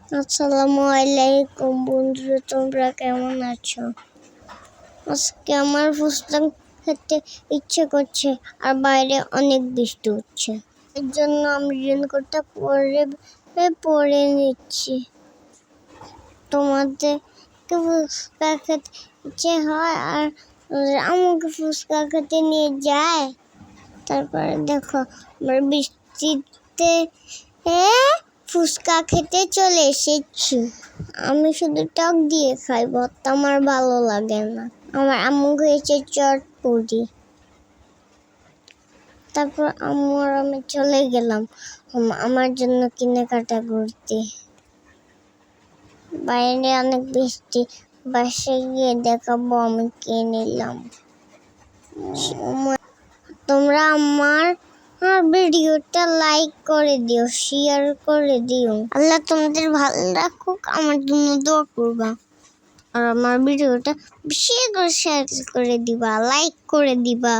আসসালামু আলাইকুম বন্ধুরা, তোমরা কেমন আছো? আজকে আমার ফুচকা খেতে ইচ্ছে করছে আর বাইরে অনেক বৃষ্টি হচ্ছে। এর জন্য আমি রেনকোটটা পরে নিচ্ছি। তোমাদের ফুচকা খেতে ইচ্ছে হয় আর আমাকে ফুচকা খেতে নিয়ে যায়। তারপরে দেখো আমরা বৃষ্টিতে ফুচকা খেতে চলে এসেছি। আমি শুধু টক দিয়ে খাই, ভর্তা আমার ভালো লাগে না। আমার আম্মু খেয়েছে চটপটি। তারপর আম্মু আর আমি চলে গেলাম আমার জন্য কেনাকাটা করতে। বাইরে অনেক বৃষ্টি, বাসায় গিয়ে দেখাবো আমি কে নিলাম। তোমরা আমার ভিডিওটা লাইক করে দিও, শেয়ার করে দিও। আল্লাহ তোমাদের ভালো রাখুক, আমার জন্য দোয়া করবা। আর আমার ভিডিওটা বেশি করে শেয়ার করে দিবা, লাইক করে দিবা।